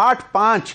8-5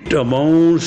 It amounts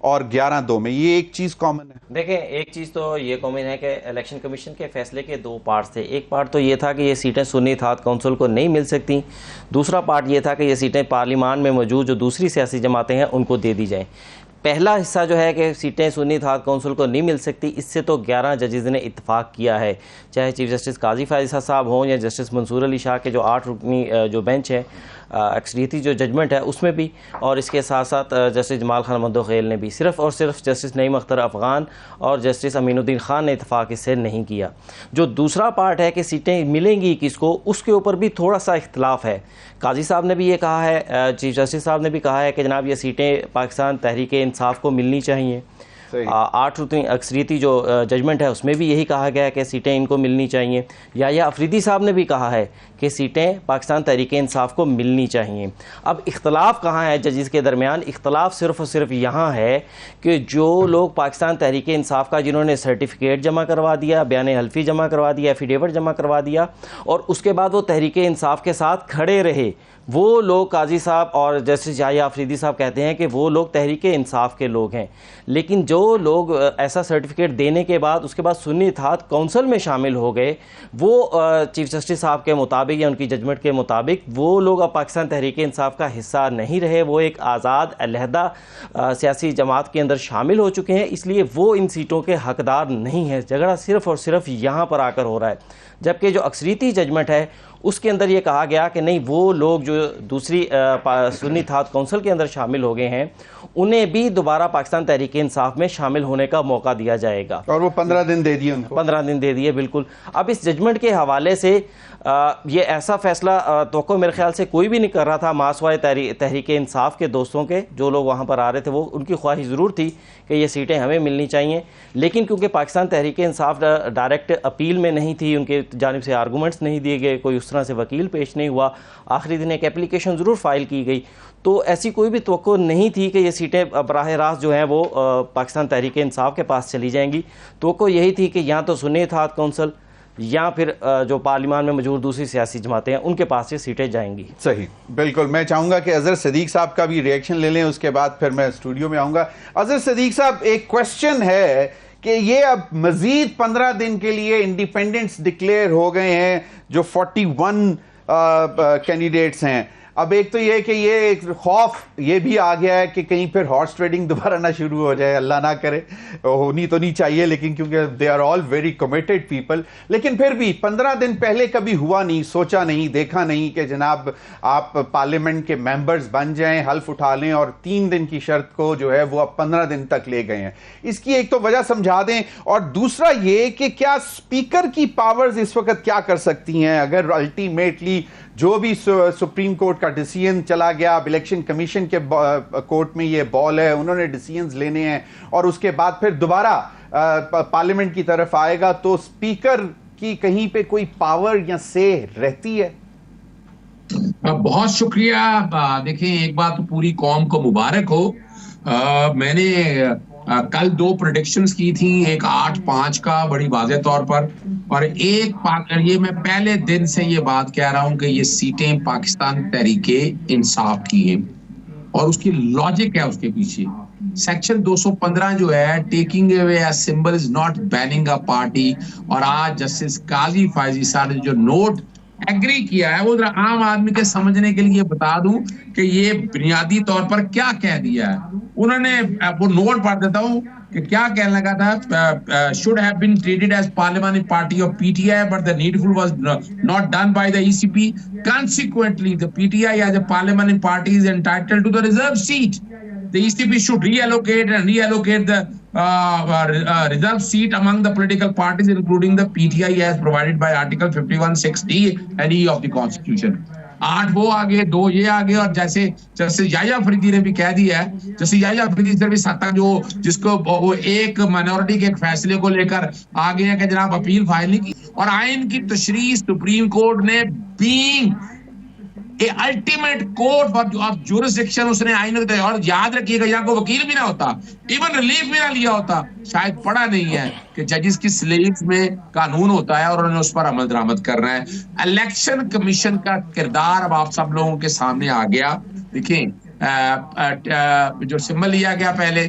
اور 11-2 میں. یہ ایک چیز کامن ہے. دیکھیں ایک چیز تو یہ کامن ہے کہ الیکشن کمیشن کے فیصلے کے 2 پارٹس تھے. ایک پارٹ تو یہ تھا کہ یہ سیٹیں سنی اتحاد کونسل کو نہیں مل سکتی. دوسرا پارٹ یہ تھا کہ یہ سیٹیں پارلیمان میں موجود جو دوسری سیاسی جماعتیں ہیں ان کو دے دی جائیں. پہلا حصہ جو ہے کہ سیٹیں سنی اتحاد کونسل کو نہیں مل سکتی, اس سے تو 11 ججز نے اتفاق کیا ہے, چاہے چیف جسٹس قاضی فائزہ صاحب ہوں یا جسٹس منصور علی شاہ کے جو 8 رکنی جو بینچ ہے, اکثریتی جو ججمنٹ ہے اس میں بھی, اور اس کے ساتھ ساتھ جسٹس جمال خان مندوخیل نے بھی. صرف اور صرف جسٹس نعیم اختر افغان اور جسٹس امین الدین خان نے اتفاق اس سے نہیں کیا. جو دوسرا پارٹ ہے کہ سیٹیں ملیں گی کس کو, اس کے اوپر بھی تھوڑا سا اختلاف ہے. قاضی صاحب نے بھی یہ کہا ہے, چیف جسٹس صاحب نے بھی کہا ہے کہ جناب یہ سیٹیں پاکستان تحریک انصاف کو ملنی چاہیے. 8 رکنی اکثریتی جو ججمنٹ ہے اس میں بھی یہی کہا گیا ہے کہ سیٹیں ان کو ملنی چاہیے. یا افریدی صاحب نے بھی کہا ہے کہ سیٹیں پاکستان تحریک انصاف کو ملنی چاہیے. اب اختلاف کہاں ہے ججز کے درمیان؟ اختلاف صرف اور صرف یہاں ہے کہ جو لوگ پاکستان تحریک انصاف کا جنہوں نے سرٹیفکیٹ جمع کروا دیا, بیان حلفی جمع کروا دیا, ایفیڈیوٹ جمع کروا دیا, اور اس کے بعد وہ تحریک انصاف کے ساتھ کھڑے رہے, وہ لوگ قاضی صاحب اور جسٹس یحییٰ افریدی صاحب کہتے ہیں کہ وہ لوگ تحریک انصاف کے لوگ ہیں. لیکن جو لوگ ایسا سرٹیفکیٹ دینے کے بعد اس کے بعد سنی اتحاد کونسل میں شامل ہو گئے, وہ چیف جسٹس صاحب کے مطابق یا ان کی ججمنٹ کے مطابق وہ لوگ اب پاکستان تحریک انصاف کا حصہ نہیں رہے, وہ ایک آزاد علیحدہ سیاسی جماعت کے اندر شامل ہو چکے ہیں, اس لیے وہ ان سیٹوں کے حقدار نہیں ہیں. جھگڑا صرف اور صرف یہاں پر آ کر ہو رہا ہے. جبکہ جو اکثریتی ججمنٹ ہے اس کے اندر یہ کہا گیا کہ نہیں, وہ لوگ جو دوسری سنی اتحاد کونسل کے اندر شامل ہو گئے ہیں انہیں بھی دوبارہ پاکستان تحریک انصاف میں شامل ہونے کا موقع دیا جائے گا, اور وہ 15 دن دے دیے ان کو. 15 دن دے دیے, بالکل. اب اس ججمنٹ کے حوالے سے یہ ایسا فیصلہ توقع میرے خیال سے کوئی بھی نہیں کر رہا تھا. ماسوائے تحریک انصاف کے دوستوں کے جو لوگ وہاں پر آ رہے تھے, وہ ان کی خواہش ضرور تھی کہ یہ سیٹیں ہمیں ملنی چاہیے, لیکن کیونکہ پاکستان تحریک انصاف ڈائریکٹ اپیل میں نہیں تھی, ان کے جانب سے آرگومنٹس نہیں دیے گئے, کوئی اس طرح سے وکیل پیش نہیں ہوا, آخری دن ایک اپلیکیشن ضرور فائل کی گئی, تو ایسی کوئی بھی توقع نہیں تھی کہ یہ سیٹیں براہ راست جو ہیں وہ پاکستان تحریک انصاف کے پاس چلی جائیں گی. توقع یہی تھی کہ یا تو سنی اتحاد کونسل یا پھر جو پارلیمان میں موجود دوسری سیاسی جماعتیں ہیں ان کے پاس یہ سیٹیں جائیں گی. صحیح, بالکل. میں چاہوں گا کہ اظہر صدیق صاحب کا بھی ریئیکشن لے لیں, اس کے بعد پھر میں اسٹوڈیو میں آؤں گا. اظہر صدیق صاحب, ایک کوشچن ہے کہ یہ اب مزید 15 دن کے لیے انڈیپینڈنٹس ڈکلیئر ہو گئے ہیں جو 41 کینڈیڈیٹس ہیں. اب ایک تو یہ کہ یہ ایک خوف یہ بھی آ گیا ہے کہ کہیں پھر ہارس ٹریڈنگ دوبارہ نہ شروع ہو جائے, اللہ نہ کرے, ہونی تو نہیں چاہیے, لیکن کیونکہ they are all very committed people. لیکن پھر بھی 15 دن پہلے کبھی ہوا نہیں, سوچا نہیں, دیکھا نہیں کہ جناب آپ پارلیمنٹ کے ممبرز بن جائیں, حلف اٹھا لیں, اور 3 دن کی شرط کو جو ہے وہ اب 15 دن تک لے گئے ہیں. اس کی ایک تو وجہ سمجھا دیں, اور دوسرا یہ کہ کیا اسپیکر کی پاورز اس وقت کیا کر سکتی ہیں اگر الٹیمیٹلی جو بھی سپریم کورٹ کا ڈیسیژن چلا گیا, اب الیکشن کمیشن کے کورٹ میں یہ بال ہے, انہوں نے ڈیسیژنز لینے ہیں, اور اس کے بعد پھر دوبارہ پارلیمنٹ کی طرف آئے گا, تو اسپیکر کی کہیں پہ کوئی پاور یا سے رہتی ہے؟ بہت شکریہ. دیکھیں ایک بات پوری قوم کو مبارک ہو, میں نے کل 2 پریڈکشنز کی تھیں, ایک 8-5 کا بڑی واضح طور پر, اور ایک یہ میں پہلے دن سے یہ بات کہہ رہا ہوں کہ یہ سیٹیں پاکستان تحریک انصاف کی ہیں, اور اس کی لاجک ہے اس کے پیچھے. سیکشن 215 جو ہے, taking away a symbol is not banning a party, اور آج جسٹس قاضی فائزی صاحب نے جو نوٹ ایگری کیا ہے وہ ذرا عام آدمی کے سمجھنے کے لیے بتا دوں کہ یہ بنیادی طور پر کیا کہہ دیا ہے. انہوں نے وہ نوٹ پڑھ دیتا ہوں کہ کیا کہنے لگا تھا, should have been treated as parliamentary party of PTI but the needful was not done by the ECP. Consequently, the PTI as a parliamentary party is entitled to the reserve seat. The ECP should reallocate the reserve seat among the political parties, including the PTI as provided by Article 51(6)(d) and E of the Constitution. 8 وہ آگے, 2 یہ آگے, اور جیسے یحییٰ افریدی نے بھی کہہ دیا ہے, جیسے یحییٰ افریدی سے بھی ساتھ جو جس کو وہ ایک مائنورٹی کے ایک فیصلے کو لے کر آگے ہیں کہ جناب اپیل فائل نہیں کی, اور آئین کی تشریح سپریم کورٹ نے being a ultimate court of jurisdiction اس نے آئین, اور یاد رکھیے گا یہاں کو وکیل بھی نہ ہوتا, ایون ریلیف بھی نہ لیا ہوتا, شاید پڑھا نہیں ہے کہ ججز کی سلیبس میں قانون ہوتا ہے اور انہوں نے اس پر عمل درآمد کرنا ہے. الیکشن کمیشن کا کردار اب آپ سب لوگوں کے سامنے آ گیا. دیکھیں جو سمبل لیا گیا پہلے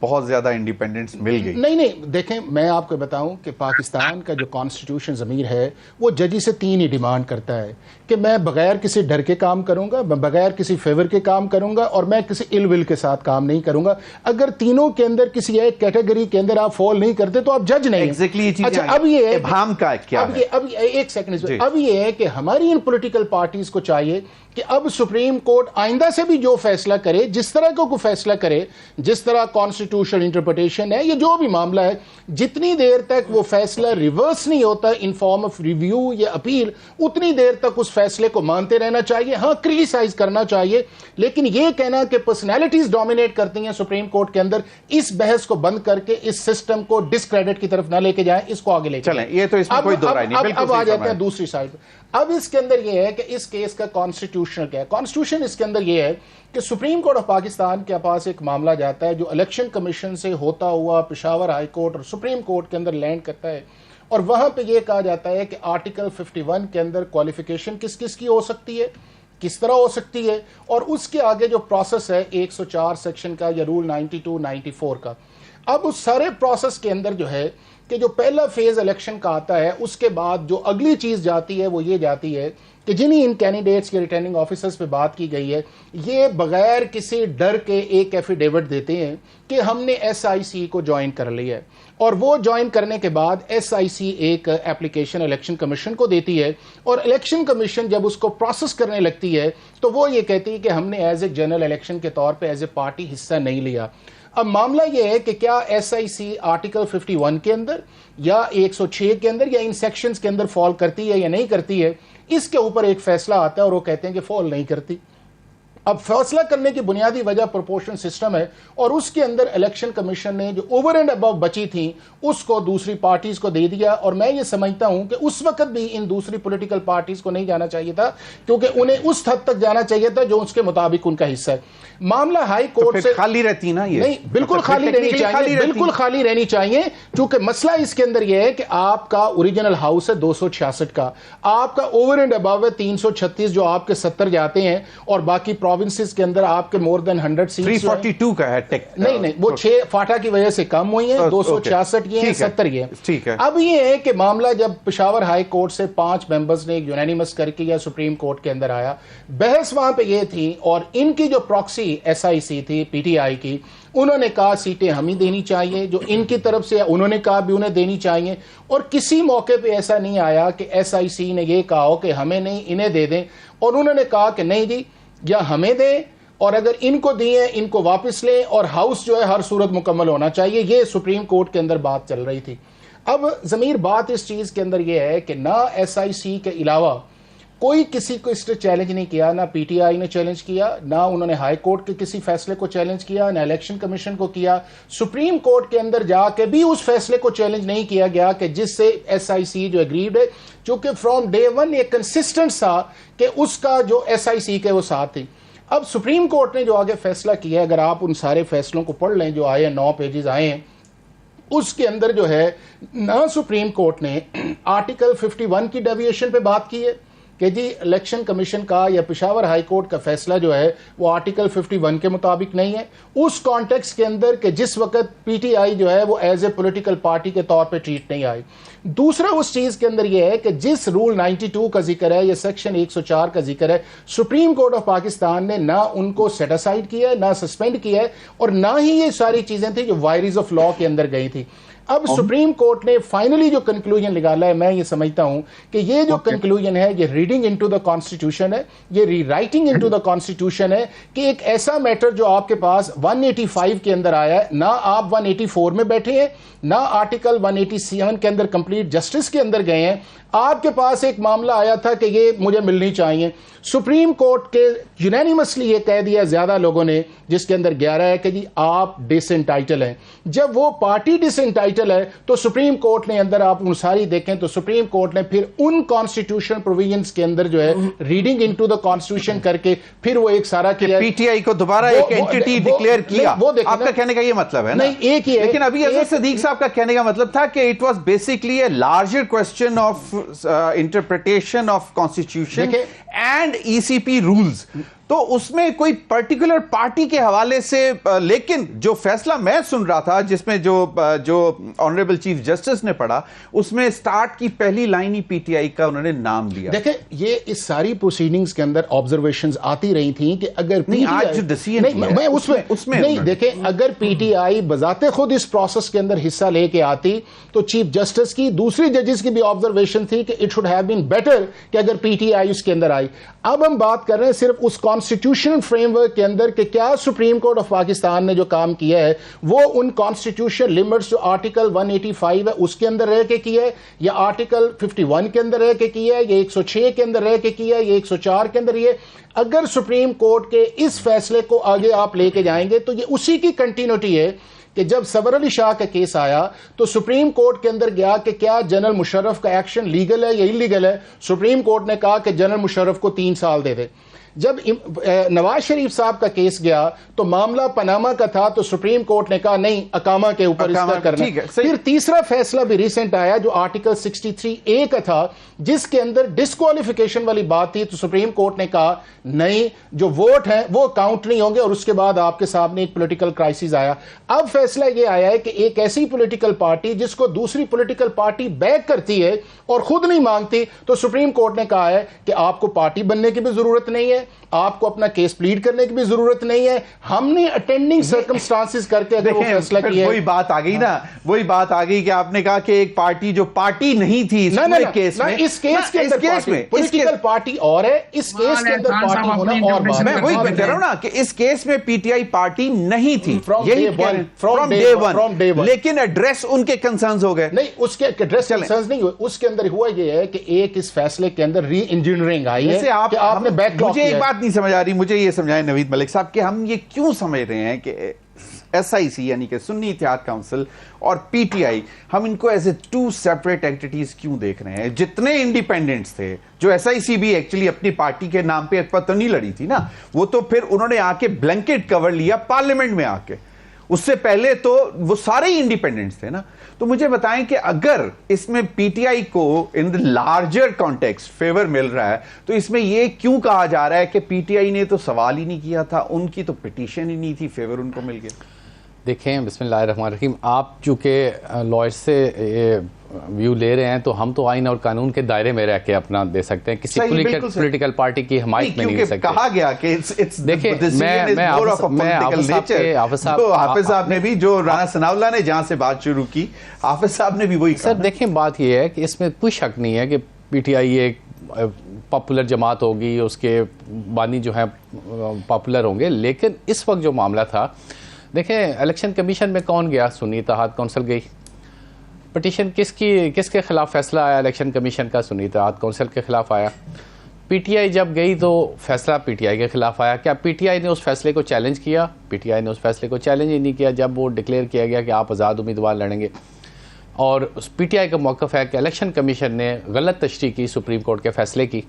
بہت زیادہ انڈیپینڈنس مل گئی. نہیں دیکھیں میں آپ کو بتاؤں کہ پاکستان کا جو کانسٹیٹیوشن ضمیر ہے وہ ججی سے 3 ہی ڈیمانڈ کرتا ہے کہ میں بغیر کسی ڈر کے کام کروں گا, میں بغیر کسی فیور کے کام کروں گا, اور میں کسی ال ول کے ساتھ کام نہیں کروں گا. اگر تینوں کے اندر کسی ایک کیٹیگری کے اندر آپ فال نہیں کرتے تو آپ جج نہیں. ایگزیکٹلی. اچھا اب یہ ابہام کا کیا ہے؟ اب ایک سیکنڈ, اب یہ ہے کہ ہماری ان پولیٹیکل پارٹیز کو چاہیے کہ اب سپریم کورٹ آئندہ سے بھی جو فیصلہ کرے, جس طرح کو فیصلہ کرے, جس طرح کانسٹیٹیوشنل انٹرپریٹیشن ہے, یہ جو بھی معاملہ ہے, جتنی دیر تک وہ فیصلہ ریورس نہیں ہوتا ان فارم آف ریویو یا اپیل, اتنی دیر تک اس فیصلے کو مانتے رہنا چاہیے. ہاں کریٹیسائز کرنا چاہیے, لیکن یہ کہنا کہ پرسنالٹیز ڈومینیٹ کرتی ہیں سپریم کورٹ کے اندر, اس بحث کو بند کر کے اس سسٹم کو ڈسکریڈٹ کی طرف نہ لے کے جائیں, اس کو آگے لے کے چلیں. یہ تو اس میں کوئی دو رائے نہیں. اب آ جاتے ہیں دوسری سائڈ. اب اس کے اندر یہ ہے کہ اس کیس کا کانسٹیٹیوشنل کیا ہے. کانسٹیٹیوشن اس کے اندر یہ ہے کہ سپریم کورٹ آف پاکستان کے پاس ایک معاملہ جاتا ہے جو الیکشن کمیشن سے ہوتا ہوا پشاور ہائی کورٹ اور سپریم کورٹ کے اندر لینڈ کرتا ہے, اور وہاں پہ یہ کہا جاتا ہے کہ آرٹیکل 51 کے اندر کوالیفیکیشن کس کس کی ہو سکتی ہے, کس طرح ہو سکتی ہے, اور اس کے آگے جو پروسیس ہے 104 سیکشن کا یا رول 92 94 کا. اب اس سارے پروسیس کے اندر جو ہے کہ جو پہلا فیز الیکشن کا آتا ہے, اس کے بعد جو اگلی چیز جاتی ہے وہ یہ جاتی ہے کہ جنہیں ان کینڈیڈیٹس کے ریٹرننگ آفیسرز پہ بات کی گئی ہے, یہ بغیر کسی ڈر کے ایک ایفیڈیوٹ دیتے ہیں کہ ہم نے ایس آئی سی کو جوائن کر لیا ہے, اور وہ جوائن کرنے کے بعد ایس آئی سی ایک اپلیکیشن الیکشن کمیشن کو دیتی ہے, اور الیکشن کمیشن جب اس کو پروسیس کرنے لگتی ہے تو وہ یہ کہتی ہے کہ ہم نے ایز اے جنرل الیکشن کے طور پہ ایز اے پارٹی حصہ نہیں لیا. اب معاملہ یہ ہے کہ کیا ایس آئی سی آرٹیکل 51 کے اندر یا 106 کے اندر یا ان سیکشنز کے اندر فال کرتی ہے یا نہیں کرتی ہے, اس کے اوپر ایک فیصلہ آتا ہے اور وہ کہتے ہیں کہ فال نہیں کرتی. اب فیصلہ کرنے کی بنیادی وجہ پروپورشن سسٹم ہے, اور اس کے اندر الیکشن کمیشن نے جو اوور اینڈ ابو بچی تھیں اس کو دوسری پارٹیز کو دے دیا, اور میں یہ سمجھتا ہوں کہ اس وقت بھی ان دوسری پولیٹیکل پارٹیز کو نہیں جانا چاہیے تھا, کیونکہ انہیں اس حد تک جانا چاہیے تھا جو اس کے مطابق ان کا حصہ ہے. معاملہ ہائی کورٹ سے خالی رہتی نا, یہ نہیں بالکل خالی رہنی چاہیے, بالکل خالی رہنی چاہیے, چونکہ مسئلہ اس کے اندر یہ ہے کہ آپ کا اوریجنل ہاؤس ہے 266 کا, آپ کا اوور اینڈ ابو ہے 336 جو آپ کے 70 جاتے ہیں, اور باقی پروونسز کے اندر آپ کے مور دین 100 سیٹس 342 کا ہے. نہیں وہ 6 فاٹا کی وجہ سے کم ہوئی ہیں, 266 یہ ہیں, 70 یہ ہیں. اب یہ ہے کہ معاملہ جب پشاور ہائی کورٹ سے 5 ممبرز نے یونینیمس کر کے یا سپریم کورٹ کے اندر آیا, بحث وہاں پہ یہ تھی, اور ان کی جو پراکسی ایس آئی سی تھی پی ٹی آئی کی, انہوں نے کہا سیٹیں ہمیں دینی چاہیے, جو ان کی طرف سے انہوں نے کہا بھی انہیں دینی چاہیے, اور کسی موقع پہ ایسا نہیں آیا کہ ایس آئی سی نے یہ کہا ہو کہ ہمیں نہیں انہیں دے دیں, اور انہوں نے کہا کہ نہیں جی یا ہمیں دیں, اور اگر ان کو دیے ان کو واپس لیں, اور ہاؤس جو ہے ہر صورت مکمل ہونا چاہیے. یہ سپریم کورٹ کے اندر بات چل رہی تھی. اب ضمیر بات اس چیز کے اندر یہ ہے کہ نہ ایس آئی سی کے علاوہ کوئی کسی کو اس نے چیلنج نہیں کیا, نہ پی ٹی آئی نے چیلنج کیا, نہ انہوں نے ہائی کورٹ کے کسی فیصلے کو چیلنج کیا, نہ الیکشن کمیشن کو کیا. سپریم کورٹ کے اندر جا کے بھی اس فیصلے کو چیلنج نہیں کیا گیا کہ جس سے ایس آئی سی جو ایگریڈ ہے, چونکہ فرام ڈے ون ایک کنسسٹنٹ تھا کہ اس کا جو ایس آئی سی کے وہ ساتھ تھی. اب سپریم کورٹ نے جو آگے فیصلہ کیا ہے, اگر آپ ان سارے فیصلوں کو پڑھ لیں جو آئے ہیں, 9 پیجز آئے ہیں, اس کے اندر جو ہے نہ سپریم کورٹ نے آرٹیکل 51 کی ڈیویشن پہ بات کی ہے کہ جی الیکشن کمیشن کا یا پشاور ہائی کورٹ کا فیصلہ جو ہے وہ آرٹیکل 51 کے مطابق نہیں ہے, اس کانٹیکس کے اندر کہ جس وقت پی ٹی آئی جو ہے وہ ایز اے پولیٹیکل پارٹی کے طور پہ ٹریٹ نہیں آئی. دوسرا اس چیز کے اندر یہ ہے کہ جس رول 92 کا ذکر ہے یا سیکشن 104 کا ذکر ہے, سپریم کورٹ آف پاکستان نے نہ ان کو سیٹ اسائڈ کیا ہے, نہ سسپینڈ کیا ہے, اور نہ ہی یہ ساری چیزیں تھیں جو وائریز آف لا کے اندر گئی تھی. اب سپریم کورٹ نے فائنلی جو کنکلوژن نکالا ہے, میں یہ سمجھتا ہوں کہ یہ جو کنکلوژن ہے یہ ریڈنگ انٹو دا کانسٹیٹیوشن ہے, یہ ری رائٹنگ انٹو دا کانسٹیٹیوشن ہے کہ ایک ایسا میٹر جو آپ کے پاس 185 کے اندر آیا ہے, نہ آپ 184 میں بیٹھے ہیں, نہ آرٹیکل 187 کے اندر کمپلیٹ جسٹس کے اندر گئے ہیں, آپ کے پاس ایک معاملہ آیا تھا کہ یہ مجھے ملنی چاہیے. سپریم کورٹ کے یونینیمسلی یہ کہہ دیا زیادہ لوگوں نے, جس کے اندر 11 ہے, کہ جی آپ ڈس انٹائٹل ہیں. جب وہ پارٹی ڈس انٹائٹل ہے تو سپریم کورٹ نے اندر, آپ ان ساری دیکھیں تو سپریم کورٹ نے پھر ان کانسٹیٹیوشن پروویژنز کے اندر جو ہے ریڈنگ انٹو دا کانسٹیٹیوشن کر کے پھر وہ ایک سارا کیا, پی ٹی آئی کو دوبارہ ایک اینٹی ڈکلیئر کیا. آپ کا کہنے کا یہ مطلب ہے نہیں ایک ہی ہے, لیکن ابھی اظہر صدیق صاحب کا کہنے کا مطلب تھا کہ it was basically a larger question of interpretation of constitution and E C P rules. تو اس میں کوئی پرٹیکولر پارٹی کے حوالے سے لیکن جو فیصلہ میں سن رہا تھا جس میں جو آنریبل چیف جسٹس نے پڑھا اس میں سٹارٹ کی پہلی line he P T I کا انہوں نے نام لیا. دیکھیں یہ اس ساری پروسیڈنگز کے اندر آبزرویشنز آتی رہی تھیں کہ اگر نہیں آج جو ڈیسیژن میں اس میں نہیں دیکھیں اگر پی ٹی آئی بذات خود اس پروسیس کے اندر حصہ لے کے آتی تو چیف جسٹس کی دوسری ججز کی بھی آبزرویشن تھی کہ it should have been better کہ اگر پی ٹی آئی اس کے اندر آئی. اب ہم بات کر رہے ہیں صرف اس کانسٹیٹیوشنل فریم ورک کے اندر کہ کیا سپریم کورٹ آف پاکستان نے جو کام کیا ہے وہ ان کانسٹیٹیوشنل لمٹس جو آرٹیکل 185 ہے اس کے اندر رہ کے کیا ہے یا آرٹیکل 51 کے اندر رہ کے کیا ہے یا 106 کے اندر رہ کے کیا ہے یا 104 کے اندر یہ. اگر سپریم کورٹ کے اس فیصلے کو آگے آپ لے کے جائیں گے تو یہ اسی کی کنٹینیوٹی ہے کہ جب سور علی شاہ کا کیس آیا تو سپریم کورٹ کے اندر گیا کہ کیا جنرل مشرف کا ایکشن لیگل ہے یا انلیگل ہے. سپریم کورٹ نے کہا کہ جنرل مشرف کو 3 سال دے دے. جب نواز شریف صاحب کا کیس گیا تو معاملہ پاناما کا تھا تو سپریم کورٹ نے کہا نہیں اقامہ کے اوپر اس کا کرنا. پھر تیسرا فیصلہ بھی ریسنٹ آیا جو آرٹیکل 63A کا تھا جس کے اندر ڈسکوالیفیکیشن والی بات تھی تو سپریم کورٹ نے کہا نہیں جو ووٹ ہیں وہ کاؤنٹ نہیں ہوں گے اور اس کے بعد آپ کے سامنے ایک پولیٹیکل کرائسس آیا. اب فیصلہ یہ آیا ہے کہ ایک ایسی پولیٹیکل پارٹی جس کو دوسری پولیٹیکل پارٹی بیک کرتی ہے اور خود نہیں مانگتی تو سپریم کورٹ نے کہا ہے کہ آپ کو پارٹی بننے کی بھی ضرورت نہیں ہے, آپ کو اپنا کیس پلیڈ کرنے کی بھی ضرورت نہیں ہے. ہم نے اٹینڈنگ سرکمسٹانسز کر کے اگر وہ فیصلہ کیا ہے وہی بات آ گئی نا, وہی بات آ گئی کہ آپ نے کہا کہ ایک پارٹی جو پارٹی نہیں تھی اس کیس میں, اس کیس کے اندر پولیٹیکل پارٹی اور ہے, اس کیس کے اندر پارٹی ہونا اور بات. میں وہی کہہ رہا ہوں نا کہ اس کیس میں پی ٹی آئی پارٹی نہیں تھی فرام ڈے ون, لیکن ایڈریس ان کے کنسرنز ہو گئے. نہیں اس کے ایڈریس کنسرنز نہیں ہوئے, اس کے اندر ہوا یہ ہے کہ ایک اس فیصلے کے اندر ری انجینئرنگ آئی ہے کہ آپ نے بیک لاک کیا. مجھے ایک بات نہیں سمجھ آ رہی, مجھے یہ سمجھائیں نوید ملک صاحب کہ ہم یہ کیوں سمجھ رہے ہیں کہ ایس آئی سی یعنی کہ سنی اتحاد کونسل اور پی ٹی آئی ہم ان کو ایز اے 2 سیپریٹ اینٹیز کیوں دیکھ رہے ہیں؟ جتنے انڈیپینڈنٹس تھے جو ایس آئی سی بھی ایکچولی اپنی پارٹی کے نام پہ ایک پتہ نہیں لڑی تھی نا, وہ تو پھر انہوں نے آ کے بلینکٹ کور لیا پارلیمنٹ میں آ کے, اس سے پہلے تو وہ سارے ہی انڈیپینڈنٹس تھے نا. تو مجھے بتائیں کہ اگر اس میں پی ٹی آئی کو ان دا لارجر کانٹیکسٹ فیور مل رہا ہے تو اس میں یہ کیوں کہا جا رہا ہے کہ پی ٹی آئی نے تو سوال ہی نہیں کیا تھا, ان کی تو پٹیشن ہی نہیں تھی, فیور ان کو مل گیا. دیکھیں بسم اللہ الرحمن الرحیم, آپ چونکہ لائر سے ویو لے رہے ہیں تو ہم تو آئین اور قانون کے دائرے میں رہ کے اپنا دے سکتے ہیں, کسی پولیٹیکل پارٹی کی حمایت میں نہیں دے سکتے. کہا گیا کہ دیکھیں میں حافظ صاحب نے بھی جو رانا ثناء اللہ نے جہاں سے بات شروع کی, حافظ صاحب نے بھی وہی کہا. سر دیکھیں بات یہ ہے کہ اس میں کوئی شک نہیں ہے کہ پی ٹی آئی ایک پاپولر جماعت ہوگی, اس کے بانی جو ہیں پاپولر ہوں گے, لیکن اس وقت جو معاملہ تھا دیکھیں الیکشن کمیشن میں کون گیا؟ سنی اتحاد کونسل گئی. پٹیشن کس کے خلاف فیصلہ آیا؟ الیکشن کمیشن کا سنی اتحاد کونسل کے خلاف آیا. پی ٹی آئی جب گئی تو فیصلہ پی ٹی آئی کے خلاف آیا. کیا پی ٹی آئی نے اس فیصلے کو چیلنج کیا؟ پی ٹی آئی نے اس فیصلے کو چیلنج ہی نہیں کیا جب وہ ڈکلیئر کیا گیا کہ آپ آزاد امیدوار لڑیں گے. اور پی ٹی آئی کا موقف ہے کہ الیکشن کمیشن نے غلط تشریح کی سپریم کورٹ کے فیصلے کی.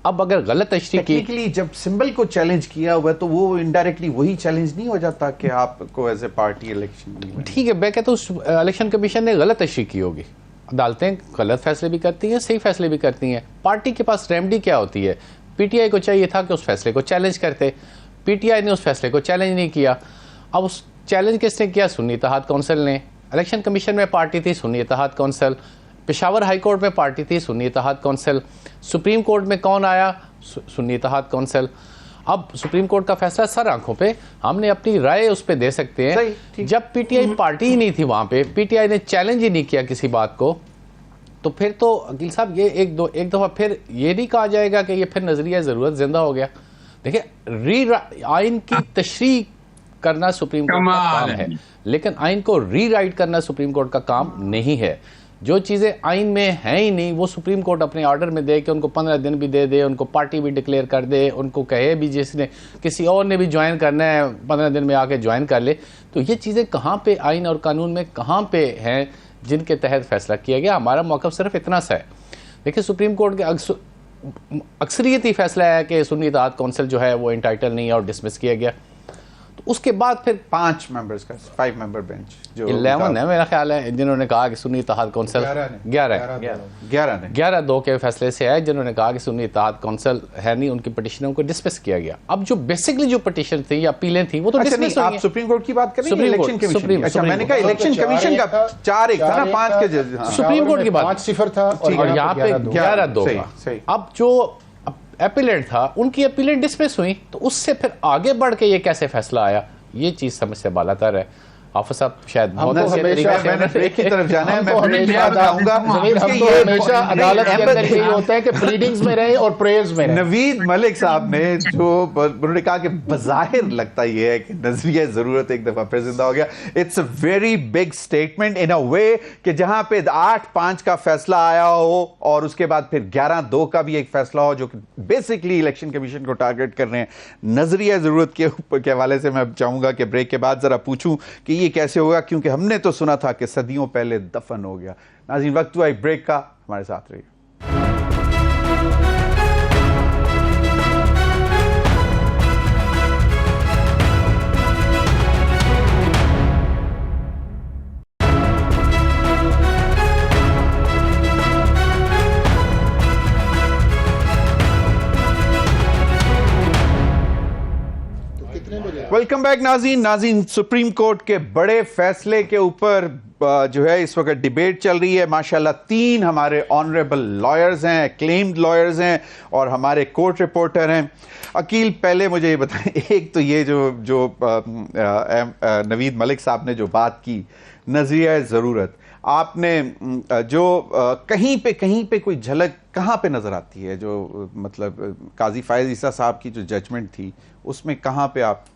اب اگر غلط تشریح کی, جب سمبل کو چیلنج کیا ہوا تو وہ انڈائریکٹلی وہی چیلنج نہیں ہو جاتا کہ آپ کو ایز اے پارٹی الیکشن ٹھیک ہے. میں کہتا ہوں الیکشن کمیشن نے غلط تشریح کی ہوگی. عدالتیں غلط فیصلے بھی کرتی ہیں, صحیح فیصلے بھی کرتی ہیں. پارٹی کے پاس ریمیڈی کیا ہوتی ہے؟ پی ٹی آئی کو چاہیے تھا کہ اس فیصلے کو چیلنج کرتے, پی ٹی آئی نے اس فیصلے کو چیلنج نہیں کیا. اب اس چیلنج کس نے کیا؟ سنی اتحاد کونسل نے. الیکشن کمیشن میں پارٹی تھی سنی اتحاد کونسل, پشاور ہائی کورٹ میں پارٹی تھی سنی اتحاد کونسل, سپریم کورٹ میں کون آیا؟ سنی اتحاد کونسل. اب سپریم کورٹ کا فیصلہ سر آنکھوں پہ, ہم نے اپنی رائے اس پہ دے سکتے ہیں. جب پی ٹی آئی پارٹی ہی نہیں تھی وہاں پہ, پی ٹی آئی نے چیلنج ہی نہیں کیا کسی بات کو, تو پھر تو عقیل صاحب یہ ایک دفعہ پھر یہ نہیں کہا جائے گا کہ یہ پھر نظریہ ضرورت زندہ ہو گیا. دیکھیں آئین کی تشریح کرنا سپریم کورٹ کا کام ہے, لیکن آئین کو ری رائٹ کرنا سپریم کورٹ کا کام نہیں ہے. جو چیزیں آئین میں ہیں ہی نہیں وہ سپریم کورٹ اپنے آرڈر میں دے کہ ان کو 15 دن بھی دے دے, ان کو پارٹی بھی ڈکلیئر کر دے, ان کو کہے بھی جس نے کسی اور نے بھی جوائن کرنا ہے 15 دن میں آ کے جوائن کر لے. تو یہ چیزیں کہاں پہ آئین اور قانون میں کہاں پہ ہیں جن کے تحت فیصلہ کیا گیا؟ ہمارا موقف صرف اتنا سا ہے. دیکھیں سپریم کورٹ کے اکثریتی فیصلہ ہے کہ سنی اتحاد کونسل جو ہے وہ انٹائٹل نہیں ہے اور ڈسمس کیا گیا. تو اس کے بعد پھر 5 ممبرز کا 5 ممبر بینچ جو 11 ہے میرا خیال ہے جنہوں نے کہا کہ سنی اتحاد کونسل 11-2 کے فیصلے سے ہے جنہوں نے کہا کہ سنی اتحاد کونسل ہے نہیں, ان کی پٹیشنوں کو ڈسمس کیا گیا. اب جو بیسکلی جو پٹیشن تھی یا اپیلیں تھیں وہ تو ڈسمس ہوئی ہیں. آپ سپریم کورٹ کی بات کر رہے ہیں الیکشن کمیشن؟ اچھا میں نے کہا الیکشن کمیشن کا 4-1 تھا نا, 5 کے سپریم کورٹ کی بات 5-0 تھا اور یہاں پہ 11-2 کا. اب جو اپیلنٹ تھا ان کی اپیلیں ڈسمس ہوئی, تو اس سے پھر آگے بڑھ کے یہ کیسے فیصلہ آیا, یہ چیز سمجھ سے بالا تر ہے. حافظ صاحب شاید بہت میں نے بریک کی طرف جانا ہے, میں بتاؤں گا ہمیشہ عدالت کے اندر یہی ہوتا ہے کہ پلیڈنگز میں رہیں اور پریئرز میں رہیں. نوید ملک صاحب نے جو انہوں نے کہا کہ بظاہر لگتا یہ ہے کہ نظریہ ضرورت ایک دفعہ پھر زندہ ہو گیا. It's a very big statement in a way کہ جہاں پہ 8-5 کا فیصلہ آیا ہو اور اس کے بعد پھر 11-2 کا بھی ایک فیصلہ ہو جو کہ بیسکلی الیکشن کمیشن کو ٹارگٹ کر رہے ہیں. نظریہ ضرورت کے حوالے سے میں چاہوں گا کہ بریک کے بعد ذرا پوچھوں کہ یہ کیسے ہوگا, کیونکہ ہم نے تو سنا تھا کہ صدیوں پہلے دفن ہو گیا. ناظرین وقت ہوا ایک بریک کا, ہمارے ساتھ رہیے. ویلکم بیک ناظرین. سپریم کورٹ کے بڑے فیصلے کے اوپر جو ہے اس وقت ڈیبیٹ چل رہی ہے. ماشاءاللہ 3 ہمارے آنریبل لائرز ہیں, اکلیمڈ لائرز ہیں اور ہمارے کورٹ رپورٹر ہیں. عقیل پہلے مجھے یہ بتائیں, ایک تو یہ جو نوید ملک صاحب نے جو بات کی نظریہ ضرورت, آپ نے جو کہیں پہ کوئی جھلک کہاں پہ نظر آتی ہے, جو مطلب قاضی فائز عیسیٰ صاحب کی جو ججمنٹ تھی اس میں کہاں پہ آپ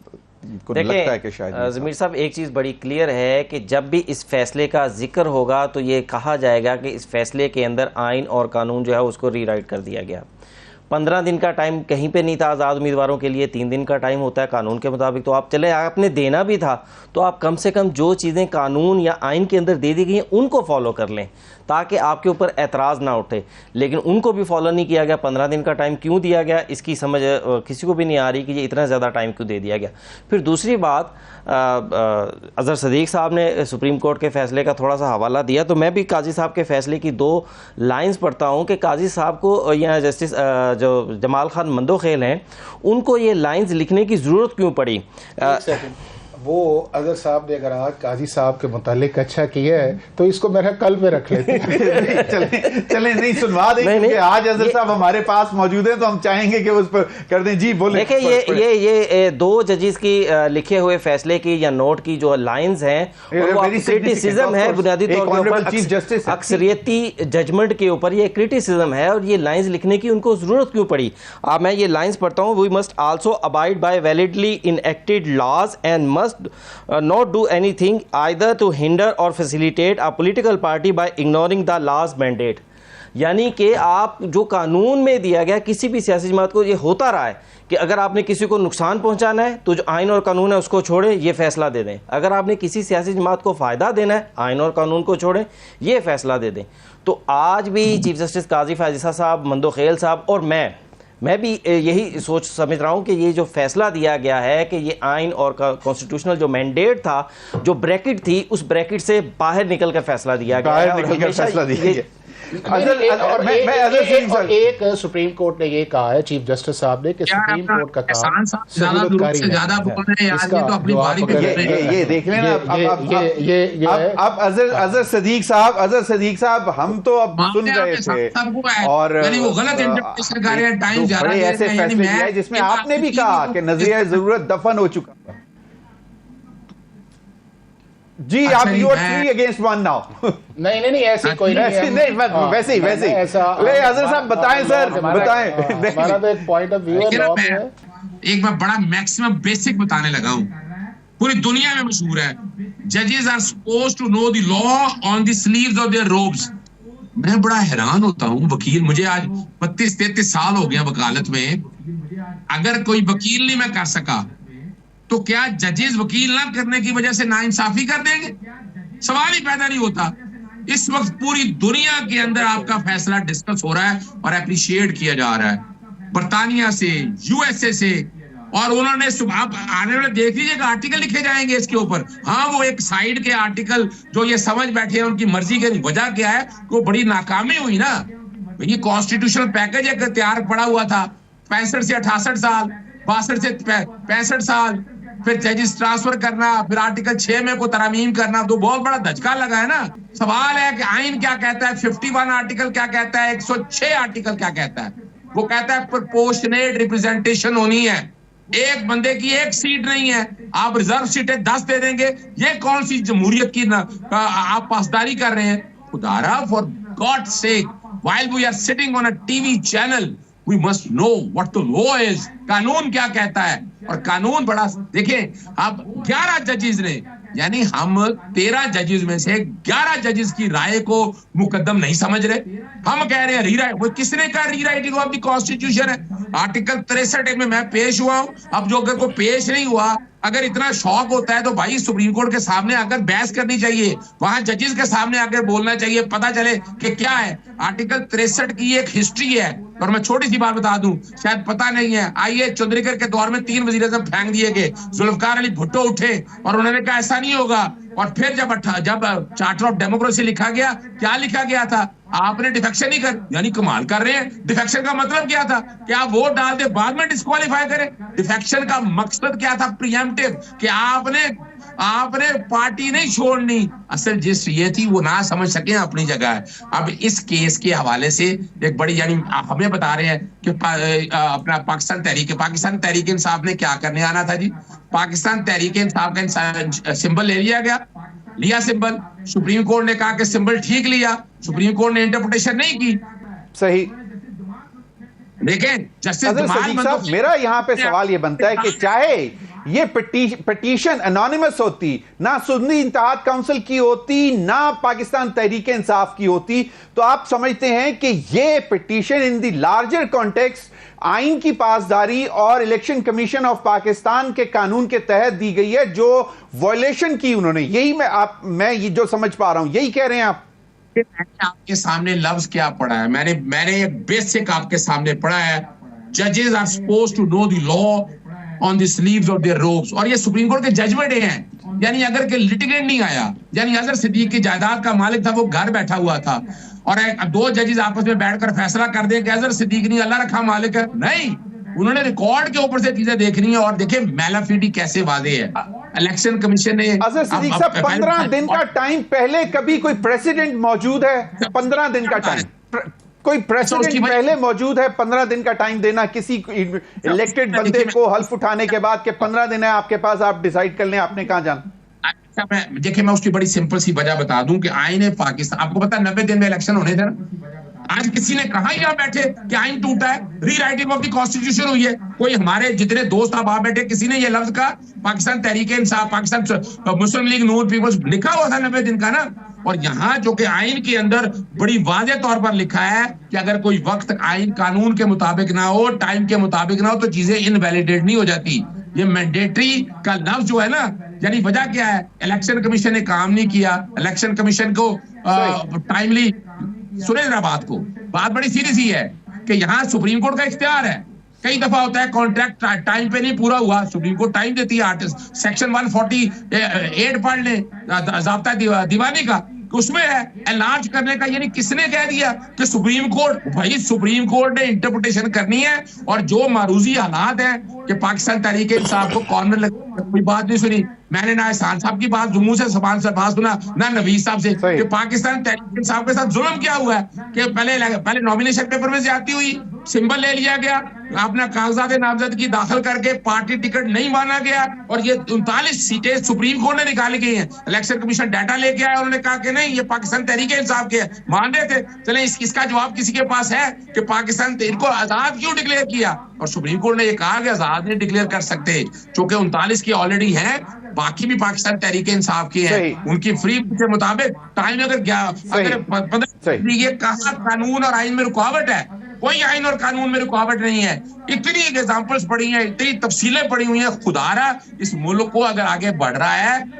کو لگتا ہے کہ شاید ضمیر صاحب ایک چیز بڑی کلیئر ہے کہ جب بھی اس فیصلے کا ذکر ہوگا تو یہ کہا جائے گا کہ اس فیصلے کے اندر آئین اور قانون جو ہے اس کو ری رائٹ کر دیا گیا. 15 دن کا ٹائم کہیں پہ نہیں تھا آزاد امیدواروں کے لیے, 3 دن کا ٹائم ہوتا ہے قانون کے مطابق. تو آپ چلے آپ نے دینا بھی تھا تو آپ کم سے کم جو چیزیں قانون یا آئین کے اندر دے دی گئی ہیں ان کو فالو کر لیں تاکہ آپ کے اوپر اعتراض نہ اٹھے. لیکن ان کو بھی فالو نہیں کیا گیا. 15 دن کا ٹائم کیوں دیا گیا اس کی سمجھ کسی کو بھی نہیں آ رہی کہ یہ اتنا زیادہ ٹائم کیوں دے دیا گیا. پھر دوسری بات, اظہر صدیق صاحب نے سپریم کورٹ کے فیصلے کا تھوڑا سا حوالہ دیا, تو میں بھی قاضی صاحب کے فیصلے کی 2 لائنز پڑھتا ہوں کہ قاضی صاحب کو یا جسٹس جو جمال خان مندوخیل ہیں ان کو یہ لائنز لکھنے کی ضرورت کیوں پڑی. وہ اظہر صاحب نے اگر آج قاضی صاحب کے متعلق اچھا کیا ہے تو اس کو میرا کل پہ رکھ لیتے چلیں نہیں سنوا دیں کیونکہ آج اظہر صاحب ہمارے پاس موجود ہیں تو ہم چاہیں گے کہ اس پر کر دیں. جی بولیں. دیکھیں یہ 2 ججز کی لکھے ہوئے فیصلے کی یا نوٹ کی جو لائنز ہیں وہ کرٹیسزم ہے بنیادی طور پر اکثریتی ججمنٹ کے اوپر. یہ کرٹیسزم ہے اور یہ لائنز لکھنے کی ان کو ضرورت کیوں پڑی. اب میں یہ لائنز پڑھتا ہوں. We must also abide by validly enacted laws and must not do anything either to hinder or facilitate a political party by ignoring the law's mandate. یعنی کہ آپ جو قانون میں دیا گیا کسی بھی سیاسی جماعت کو یہ ہوتا رہا ہے کہ اگر آپ نے کسی کو نقصان پہنچانا ہے تو جو آئین اور قانون ہے اس کو چھوڑیں, یہ فیصلہ دے دیں. اگر آپ نے کسی سیاسی جماعت کو فائدہ دینا ہے آئین اور قانون کو چھوڑیں, یہ فیصلہ دے دیں. تو آج بھی چیف جسٹس قاضی فائز عیسیٰ صاحب, مندوخیل صاحب اور میں بھی یہی سوچ سمجھ رہا ہوں کہ یہ جو فیصلہ دیا گیا ہے کہ یہ آئین اور کانسٹیٹیوشنل جو مینڈیٹ تھا, جو بریکٹ تھی, اس بریکٹ سے باہر نکل کر فیصلہ دیا گیا. ایک سپریم کورٹ نے یہ کہا ہے, چیف جسٹس صاحب نے, کہ سپریم کورٹ کا کام یہ دیکھ لینا. اب اظہر صدیق صاحب ہم تو اب سن رہے تھے اور بڑے ایسے فیصلے کیے جس میں آپ نے بھی کہا کہ نظریہ ضرورت دفن ہو چکا. جی آپ یو آر 3 against 1 now. نہیں ایسی کوئی نہیں, ویسے ہی لے حضرت صاحب بتائیں سر, بتائیں. ہمارا تو ایک پوائنٹ آف ویو ہے. ایک میں بڑا میکسیمم بیسک بتانے لگا ہوں, پوری دنیا میں مشہور ہے. ججز are supposed to know the law on the sleeves of their robes. میں بڑا حیران ہوتا ہوں, وکیل, مجھے آج 32-33 سال ہو گیا وکالت میں, اگر کوئی وکیل نہیں میں کر سکا تو کیا ججز وکیل نہ کرنے کی وجہ سے ناانصافی کر دیں گے؟ سوال ہی پیدا نہیں ہوتا. اس وقت پوری دنیا کے اندر آپ کا فیصلہ ڈسکس ہو رہا ہے اور اپریشیٹ کیا جا رہا ہے. برطانیہ سے, USA سے, اور انہوں نے آپ آنے والے دیکھ لیجیے کہ آرٹیکل لکھے جائیں گے اس کے اوپر. ہاں وہ ایک سائیڈ کے آرٹیکل جو یہ سمجھ بیٹھے ہیں ان کی مرضی کے وجہ کیا ہے کہ وہ بڑی ناکامی ہوئی نا. یہ کانسٹیٹیوشنل پیکج ایک تیار پڑا ہوا تھا 65 سے 68 سال 62 سے 65 سال, پھر ججز ٹرانسفر کرنا, پھر آرٹیکل 6 میں کو ترامیم کرنا, تو بہت بڑا دھچکا لگا ہے نا. سوال ہے کہ آئین کیا کہتا ہے, 51 آرٹیکل کیا کہتا ہے, 106 آرٹیکل کیا کہتا ہے. وہ کہتا ہے پرپورشنیٹ ریپرزنٹیشن ہونی ہے, ایک بندے کی ایک سیٹ نہیں ہے, آپ ریزرو سیٹیں 10 دے دیں گے. یہ کون سی جمہوریت کی آپ پاسداری کر رہے ہیں. خدارا for God sake, while we are sitting on a TV channel, we must know what the law is. قانون کیا کہتا ہے. اور قانون بڑا دیکھیں, اب 11 ججز نے, یعنی ہم 13 ججز میں سے 11 ججز کی رائے کو مقدم نہیں سمجھ رہے. ہم کہہ رہے ہیں ری رائٹ. وہ کس نے کہا ری رائٹنگ آف دی کانسٹیٹیوشن ہے؟ آرٹیکل 63 میں پیش ہوا ہوں. اب جو اگر کوئی پیش نہیں ہوا, اگر اتنا شوق ہوتا ہے تو بھائی سپریم کورٹ کے سامنے اگر بحث کرنی چاہیے, وہاں ججز کے سامنے اگر بولنا چاہیے, پتا چلے کہ کیا ہے. آرٹیکل 63 کی ایک ہسٹری ہے. اور میں چھوٹی سی بات بتا دوں, شاید پتا نہیں ہے, آئیے چندریکر کے دور میں 3 وزیر اعظم پھینک دیے گئے. ذوالفقار علی بھٹو اٹھے اور انہوں نے کہا ایسا نہیں ہوگا. اور پھر جب چارٹر آف ڈیموکریسی لکھا گیا, کیا لکھا گیا تھا, آپ نے ڈیفیکشن نہیں کر, یعنی کمال کر رہے ہیں. ڈیفیکشن کا مطلب کیا تھا کہ آپ ووٹ ڈال دیں بعد میں ڈسکوالیفائی کریں. ڈیفیکشن کا مقصد کیا تھا, پریمپٹیو, کہ آپ نے پارٹی نہیں چھوڑنی. اصل جس یہ تھی وہ نہ سمجھ سکیں اپنی جگہ ہے. اب اس کیس کے حوالے سے ایک بڑی, یعنی ہمیں بتا رہے ہیں کہ اپنا پاکستان تحریک انصاف نے کیا کرنے آنا تھا جی. پاکستان تحریک انصاف کا سمبل لے لیا سمبل. سپریم کورٹ نے کہا کہ سمبل ٹھیک لیا, سپریم کورٹ نے انٹرپریٹیشن نہیں کی. صحیح. دیکھیں صدیق صاحب, میرا یہاں پہ سوال یہ بنتا ہے کہ چاہے یہ پٹیشن انانیمس ہوتی, نہ سنی اتحاد کونسل کی ہوتی, نہ پاکستان تحریک انصاف کی ہوتی, تو آپ سمجھتے ہیں کہ یہ petition in the larger context آئین کی پاسداری اور الیکشن کمیشن آف پاکستان کے قانون کے تحت دی گئی ہے جو وائلیشن کی انہوں نے, یہی میں یہ جو سمجھ پا رہا ہوں, یہی کہہ رہے ہیں آپ؟ آپ کے سامنے لفظ کیا پڑھا ہے, میں نے ایک بیسک آپ کے سامنے پڑھا ہے, ججز are supposed to know the law on the sleeves of their robes. اور یہ سپریم کورٹ کے ججمنٹ ہیں. یعنی اگر کہ لٹیگنٹ نہیں آیا, یعنی اظہر صدیق کی جائیداد کا مالک تھا, وہ گھر بیٹھا ہوا تھا, اور 2 ججز آپس میں بیٹھ کر فیصلہ کر دیں کہ اظہر صدیق نہیں اللہ رکھا مالک ہے, نہیں, انہوں نے ریکارڈ کے اوپر سے چیزیں دیکھنی ہیں. اور دیکھیں میلافیڈی کیسے واضح ہے. الیکشن کمیشن نے اظہر صدیق صاحب 15 دن کا ٹائم, پہلے کبھی کوئی پریسیڈنٹ موجود ہے 15 دن کا ٹائم, کوئی پریسیڈنٹ پہلے موجود ہے 15 دن کا ٹائم دینا کسی الیکٹڈ بندے کو حلف اٹھانے کے بعد کہ 15 دن ہے آپ کے پاس, آپ ڈیسائیڈ کر لیں آپ نے کہاں جانا؟ دیکھیں میں اس کی بڑی سمپل سی وجہ بتا دوں کہ آئین پاکستان, آپ کو پتا 90 دن میں الیکشن ہونے تھے نا. آج کسی نے کہا یہاں بیٹھے کہ آئین ٹوٹا ہے, ری رائٹنگ آف دی کانسٹیٹیوشن ہوئی ہے. کوئی ہمارے جتنے دوست آپ وہاں بیٹھے, کسی نے یہ لفظ کہا پاکستان تحریک انصاف, پاکستان مسلم لیگ نون پیپلز لکھا ہوا تھا 90 دن کا نا. اور یہاں جو کہ آئین کے اندر بڑی واضح طور پر لکھا ہے کہ اگر کوئی وقت آئین قانون کے مطابق نہ ہو, ٹائم کے مطابق نہ ہو, تو چیزیں انویلیڈیٹ نہیں ہو جاتی. یہ مینڈیٹری کا لفظ جو ہے نا, یعنی وجہ کیا ہے, الیکشن کمیشن نے کام نہیں کیا. الیکشن کمیشن کو ٹائملی, سنیں ذرا بات کو, بات بڑی سیریس ہی ہے کہ یہاں سپریم کورٹ کا اختیار ہے. کئی دفعہ ہوتا ہے کانٹریکٹ ٹائم پہ نہیں پورا ہوا, سپریم کورٹ ٹائم دیتی ہے. آرٹسٹ سیکشن 148 پڑھ لیں ضابطہ دیوانی کا, اس میں ہے انلارج کرنے کا. یعنی کس نے کہہ دیا کہ سپریم کورٹ, بھائی سپریم کورٹ نے انٹرپریٹیشن کرنی ہے. اور جو معروضی حالات ہیں کہ پاکستان تحریک انصاف کو کارنر کوئی بات نہیں سنی. میں نے نہ احسان صاحب کی بات جموں سے زبان سے بات سنا, نہ نویز صاحب سے, کہ پاکستان تحریک انصاف کے ساتھ ظلم کیا ہوا ہے کہ پہلے نامینیشن پیپر میں زیادتی ہوئی, سمبل لے لیا گیا, اپنا کاغذات نامزدگی داخل کر کے پارٹی ٹکٹ نہیں مانا گیا, اور یہ 39 سیٹیں سپریم کورٹ نے نکالی گئی ہیں. الیکشن کمیشن ڈیٹا لے کے آیا, انہوں نے کہا کہ نہیں یہ پاکستان تحریک انصاف کے مان رہے تھے. چلیں اس کا جواب کسی کے پاس ہے کہ پاکستان ان کو آزاد کیوں ڈکلیئر کیا؟ اور سپریم کورٹ نے یہ کہا کہ آزاد نہیں ڈکلیئر کر سکتے, چونکہ 39 کی آلریڈی ہیں, باقی بھی پاکستان تحریک انصاف کی ہیں, ان کی فری کے مطابق ٹائم اگر 15 یہ کہاں قانون اور آئین میں رکاوٹ ہے؟ کوئی آئین اور قانون میں رکاوٹ نہیں ہے. اتنی ایگزامپلز پڑی ہیں, اتنی تفصیلیں پڑی ہوئی ہیں. خدا را اس ملک کو اگر آگے بڑھ رہا ہے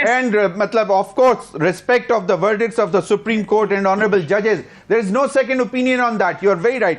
and matlab, of course, respect of the verdicts of the Supreme Court and honorable judges. There is no second opinion on that. You are very right.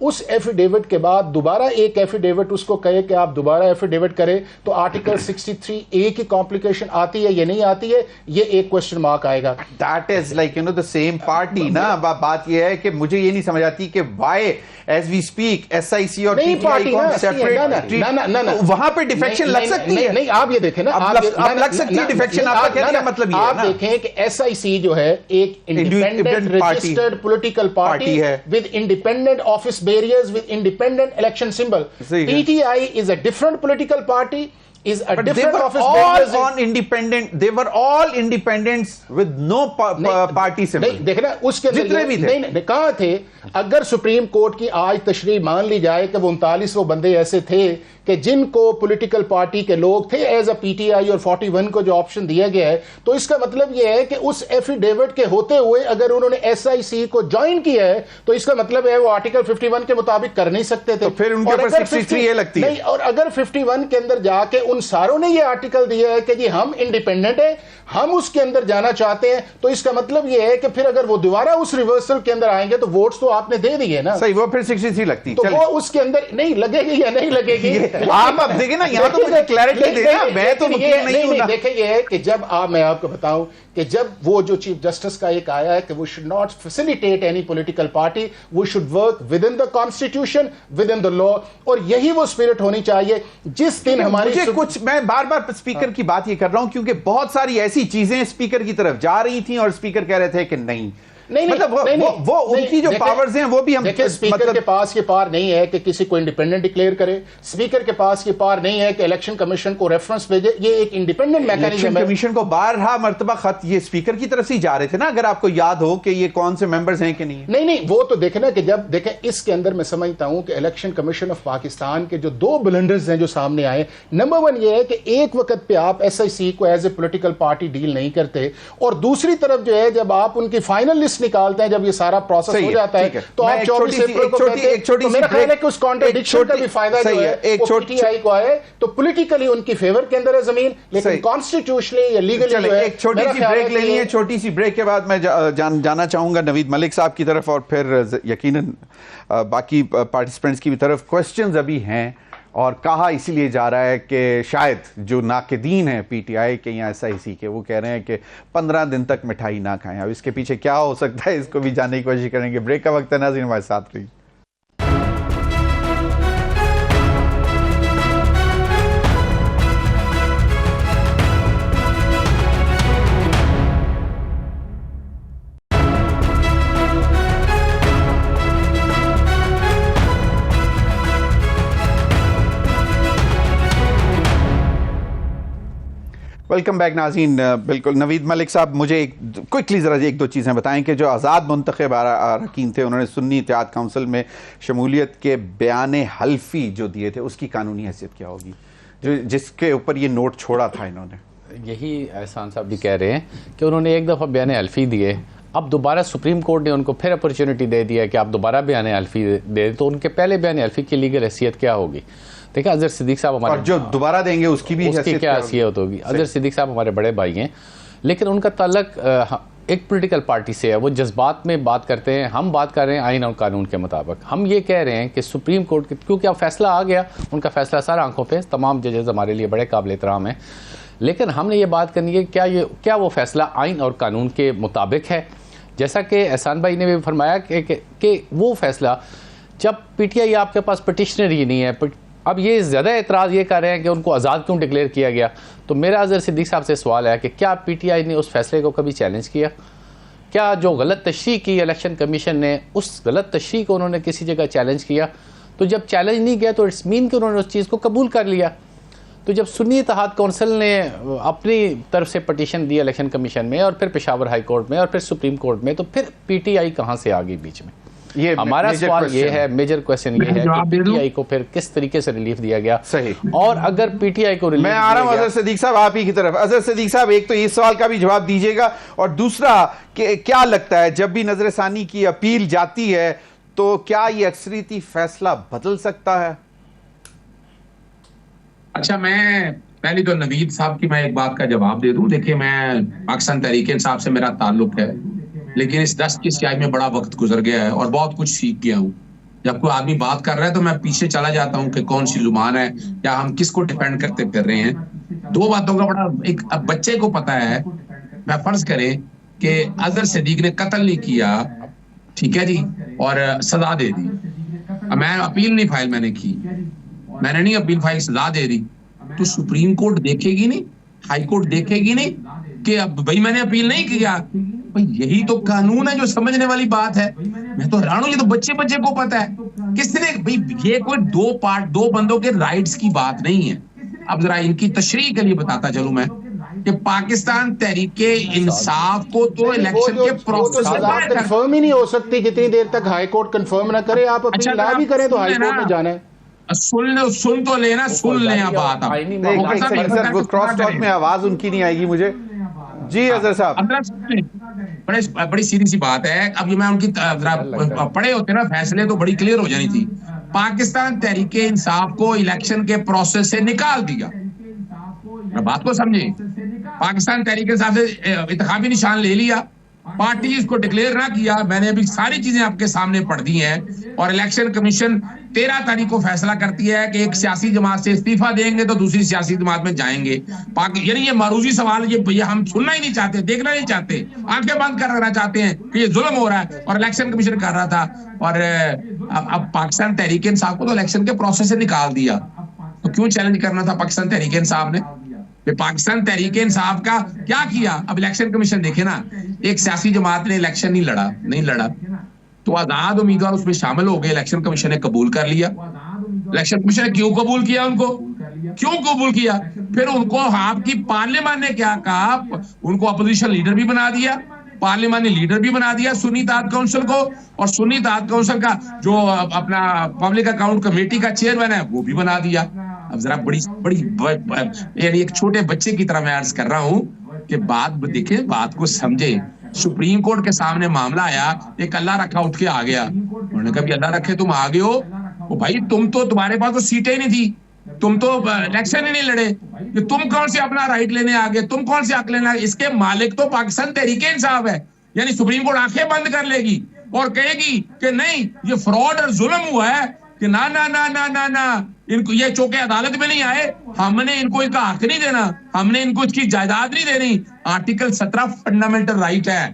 اس ایفیڈیوٹ کے بعد دوبارہ ایک ایفیڈیوٹ اس کو کہے کہ آپ دوبارہ ایفیڈیوٹ کریں تو آرٹیکل 63A کی کمپلیکیشن آتی ہے یا نہیں آتی ہے, یہ ایک کوشچن مارک آئے گا. That is like you know the same party نا. بات یہ ہے کہ مجھے یہ نہیں سمجھ آتی کہ why as we speak SIC اور PTI کو separate, وہاں پہ ڈیفیکشن لگ سکتی ہے. نہیں آپ یہ دیکھیں نا, اب لگ سکتی ہے ڈیفیکشن. آپ کا کہنے کا مطلب یہ ہے آپ دیکھیں کہ SIC جو ہے ایک انڈیپینڈنٹ رجسٹرڈ پولیٹیکل پارٹی ہے with independent office bearers, with independent election symbol. PTI is a different political party, is a different office bearers. On independent, they were all independents with no party symbol. نہیں دیکھنا اس کے جتنے بھی تھے نہیں کہاں تھے. اگر سپریم کورٹ کی آج تشریح مان لی جائے کہ وہ 39 وہ بندے ایسے تھے کہ جن کو پولیٹیکل پارٹی کے لوگ تھے ایز اے PTI اور 41 کو جو آپشن دیا گیا ہے, تو اس کا مطلب یہ ہے کہ اس ایفیڈیوٹ کے ہوتے ہوئے اگر انہوں نے SIC کو جوائن کیا ہے تو اس کا مطلب ہے وہ آرٹیکل 51 کے مطابق کر نہیں سکتے تھے. تو پھر ان کے اوپر 63 لگتی ہے. نہیں, اور اگر 51 کے اندر جا کے ان ساروں نے یہ آرٹیکل دیا ہے کہ جی ہم انڈیپینڈنٹ ہیں, ہم اس کے اندر جانا چاہتے ہیں, تو اس کا مطلب یہ ہے کہ پھر اگر وہ دوبارہ اس ریورسل کے اندر آئیں گے تو ووٹس تو آپ نے دے دیے نا. صحیح, وہ پھر 63 لگتی. تو وہ اس کے اندر نہیں لگے گی یا نہیں لگے گی. آپ اب دیکھیں نا, یہاں تو مجھے کلیئرٹی دینا, میں تو نہیں. دیکھیں یہ ہے کہ جب میں آپ کو بتاؤں کہ جب وہ جو چیف جسٹس کا ایک آیا ہے کہ وہ should not facilitate any political party, we should work within the constitution, within the law, اور یہی وہ اسپرٹ ہونی چاہیے جس دن ہماری کچھ. میں بار بار اسپیکر کی بات یہ کر رہا ہوں کیونکہ بہت ساری ایسی چیزیں اسپیکر کی طرف جا رہی تھیں اور اسپیکر کہہ رہے تھے کہ نہیں, مطلب وہ ان کی جو پاورز ہیں وہ بھی ہم. اسپیکر کے پاس یہ پاور نہیں ہے کہ کسی کو انڈیپینڈنٹ ڈکلیئر کرے, اسپیکر کے پاس یہ پاور نہیں ہے کہ الیکشن کمیشن کو ریفرنس بھیجے, یہ ایک انڈیپینڈنٹ میکانزم ہے. کمیشن کو بارہا مرتبہ خط یہ اسپیکر کی طرف سے ہی جا رہے تھے نا, اگر آپ کو یاد ہو کہ یہ کون سے ممبرز ہیں کہ نہیں. نہیں وہ تو دیکھیں نا کہ جب دیکھیں اس کے اندر میں سمجھتا ہوں کہ الیکشن کمیشن آف پاکستان کے جو 2 بلنڈرز ہیں جو سامنے آئے, نمبر 1 یہ ہے کہ ایک وقت پہ آپ SIC کو as a political party deal نہیں کرتے, اور دوسری طرف جو ہے جب آپ ان کی فائنل لسٹ نکالتے ہیں, جب یہ سارا پروسیس ہو جاتا ہے تو آپ 24 اپریل کو کہتے ہیں, تو میرا خیال ہے کہ اس کانٹرڈکشن کا بھی فائدہ جو ہے وہ PTI کو آئے تو پولیٹیکلی ان کی فیور کے اندر ہے زمین, لیکن کانسٹیٹیوشنلی یا لیگلی جو ہے. ایک چھوٹی سی بریک لینی ہے, چھوٹی سی بریک کے بعد میں جانا چاہوں گا نوید ملک صاحب کی طرف اور پھر یقیناً باقی پارٹیسپینٹس کی بھی طرف. کوسچنز ابھی ہیں اور کہا اسی لیے جا رہا ہے کہ شاید جو ناقدین ہیں PTI کے یا SIC کے, وہ کہہ رہے ہیں کہ 15 دن تک مٹھائی نہ کھائیں. اب اس کے پیچھے کیا ہو سکتا ہے اس کو بھی جاننے کی کوشش کریں گے. بریک کا وقت ہے, ناظرین ہمارے ساتھ رہیے. ویلکم بیک ناظرین. بالکل نوید ملک صاحب, مجھے کوئکلی ذرا 1-2 چیزیں بتائیں کہ جو آزاد منتخب اراکین تھے انہوں نے سنی اتحاد کونسل میں شمولیت کے بیان حلفی جو دیے تھے اس کی قانونی حیثیت کیا ہوگی, جس کے اوپر یہ نوٹ چھوڑا تھا انہوں نے؟ یہی احسان صاحب بھی کہہ رہے ہیں کہ انہوں نے ایک دفعہ بیان حلفی دیے, اب دوبارہ سپریم کورٹ نے ان کو پھر اپرچونٹی دے دیا کہ آپ دوبارہ بیان حلفی دے, تو ان کے پہلے بیان حلفی کی لیگل حیثیت کیا ہوگی؟ دیکھیں اظہر صدیق صاحب ہمارے, اور جو دوبارہ دیں گے اس کی بھی کیا حیثیت ہوگی؟ اظہر صدیق صاحب ہمارے بڑے بھائی ہیں, لیکن ان کا تعلق ایک پولیٹیکل پارٹی سے ہے, وہ جذبات میں بات کرتے ہیں. ہم بات کر رہے ہیں آئین اور قانون کے مطابق. ہم یہ کہہ رہے ہیں کہ سپریم کورٹ کیونکہ اب فیصلہ آ گیا, ان کا فیصلہ سارا آنکھوں پہ, تمام ججز ہمارے لیے بڑے قابل احترام ہیں, لیکن ہم نے یہ بات کرنی ہے کیا وہ فیصلہ آئین اور قانون کے مطابق ہے؟ جیسا کہ احسان بھائی نے بھی فرمایا کہ وہ فیصلہ جب PTI آپ کے پاس پٹیشنر ہی نہیں ہے, اب یہ زیادہ اعتراض یہ کر رہے ہیں کہ ان کو آزاد کیوں ڈکلیئر کیا گیا, تو میرا اظہر صدیق صاحب سے سوال ہے کہ کیا PTI نے اس فیصلے کو کبھی چیلنج کیا؟ کیا جو غلط تشریح کی الیکشن کمیشن نے, اس غلط تشریح کو انہوں نے کسی جگہ چیلنج کیا؟ تو جب چیلنج نہیں کیا تو اٹس مین کہ انہوں نے اس چیز کو قبول کر لیا. تو جب سنی اتحاد کونسل نے اپنی طرف سے پٹیشن دی الیکشن کمیشن میں اور پھر پشاور ہائی کورٹ میں اور پھر سپریم کورٹ میں, تو پھر PTI کہاں سے آ گئی بیچ میں؟ ہمارا سوال یہ ہے, میجر کویسچن یہ ہے کہ PTI کو پھر کس طریقے سے ریلیف دیا گیا؟ صحیح. اور اگر PTI کو ریلیف, میں آ رہا ہوں اظہر صدیق صاحب آپ ہی کی طرف. اظہر صدیق صاحب, ایک تو اس سوال کا بھی جواب دیجیے گا, اور دوسرا کہ کیا لگتا ہے جب بھی نظر ثانی کی اپیل جاتی ہے تو کیا یہ اکثریتی فیصلہ بدل سکتا ہے؟ اچھا, میں پہلی تو نوید صاحب کی میں ایک بات کا جواب دے دوں. دیکھیں, میں پاکستان تحریک انصاف سے میرا تعلق ہے, لیکن اس 10 کی سیاہی میں بڑا وقت گزر گیا ہے اور بہت کچھ سیکھ گیا ہوں. جب کوئی آدمی بات کر رہا ہے تو میں پیچھے چلا جاتا ہوں کہ کون سی زبان ہے یا ہم کس کو ڈیپینڈ کرتے پھر رہے ہیں. 2 باتوں کا بڑا ایک بچے کو پتا ہے, میں فرض کریں کہ اظہر صدیق نے قتل نہیں کیا, ٹھیک ہے جی, اور سزا دے دی. میں اپیل نہیں فائل میں نے کی, میں نے نہیں اپیل فائل, سزا دے دی, تو سپریم کورٹ دیکھے گی نہیں, ہائی کورٹ دیکھے گی نہیں کہ اب بھائی میں نے اپیل نہیں کیا. یہی تو قانون ہے جو سمجھنے والی بات ہے. میں تو حیران ہوں, یہ تو بچے کو پتا ہے. کس نے بھائی, یہ کوئی 2 بندوں کے رائٹس کی بات نہیں ہے. اب ذرا ان کی تشریح کے لیے بتاتا چلوں میں کہ پاکستان تحریک انصاف کو تو الیکشن کے پروسیس میں کنفرم ہی نہیں ہو سکتی جتنی دیر تک ہائی کورٹ کنفرم نہ کرے. آپ اپیل نہ بھی کریں تو ہائی کورٹ میں جانا ہے. سن تو لینا, سن لیں آپ بات. وہ کراس ٹاک میں آواز ان کی نہیں آئے گی مجھے. جی اظہر صاحب, بڑی سیدھی سی بات ہے. اب یہ میں ان کی پڑھے ہوتے نا فیصلے تو بڑی کلیئر ہو جانی تھی. پاکستان تحریک انصاف کو الیکشن کے پروسیس سے نکال دیا. بات کو سمجھیں, پاکستان تحریک انصاف سے انتخابی نشان لے لیا, پارٹی اس کو ڈکلیئر نہ کیا. میں نے ابھی ساری چیزیں آپ کے سامنے پڑھ دی ہیں. اور الیکشن کمیشن 13 تاریخ کو فیصلہ کرتی ہے کہ ایک سیاسی جماعت سے استعفیٰ دیں گے تو دوسری سیاسی جماعت میں جائیں گے. یعنی یہ معروضی سوال, یہ ہم سننا ہی نہیں چاہتے, دیکھنا نہیں چاہتے, آنکھیں بند کر رہنا چاہتے ہیں کہ یہ ظلم ہو رہا ہے. اور الیکشن کمیشن کر رہا تھا. اور اب پاکستان تحریک انصاف کو تو الیکشن کے پروسیس سے نکال دیا, تو کیوں چیلنج کرنا تھا پاکستان تحریک انصاف نے؟ پاکستان تحریک انصاف کا کیا کیا؟ اب الیکشن کمیشن دیکھے نا, ایک سیاسی جماعت نے الیکشن نہیں لڑا تو آزاد امیدوار اس میں شامل ہو گئے. الیکشن کمیشن نے قبول کر لیا. الیکشن کمیشن نے کیوں قبول کیا ان کو؟ کیوں قبول کیا؟ پھر ان کو آپ کی پارلیمان نے کیا کہا, ان کو اپوزیشن لیڈر بھی بنا دیا, پارلیمانی لیڈر بھی بنا دیا سنی اتحاد کونسل کو, اور سنی اتحاد کونسل کا جو اپنا پبلک اکاؤنٹ کمیٹی کا چیئرمین ہے وہ بھی بنا دیا. اب ذرا بڑی یعنی ایک چھوٹے بچے کی طرح میں عرض کر رہا ہوں کہ بات دیکھیں, بات کو سمجھیں. سپریم کورٹ کے سامنے معاملہ آیا, ایک اللہ رکھا اٹھ کے آ گیا. انہوں نے کہا بھی اللہ رکھے تم آگے ہو, بھائی تمہارے پاس تو سیٹیں نہیں تھی, تم تو الیکشن ہی نہیں لڑے, کہ تم کون سے اپنا رائٹ لینے آگے, تم کون سے حق لینے آگے؟ اس کے مالک تو پاکستان تحریک انصاف ہے. یعنی سپریم کورٹ آنکھیں بند کر لے گی اور کہے گی کہ نہیں یہ فراڈ اور ظلم ہوا ہے, کہ نہ ان کو یہ چوکے عدالت میں نہیں آئے, ہم نے ان کو ان کا حق نہیں دینا, ہم نے ان کو اس کی جائیداد نہیں دینی. آرٹیکل 17 فنڈامنٹل رائٹ ہے,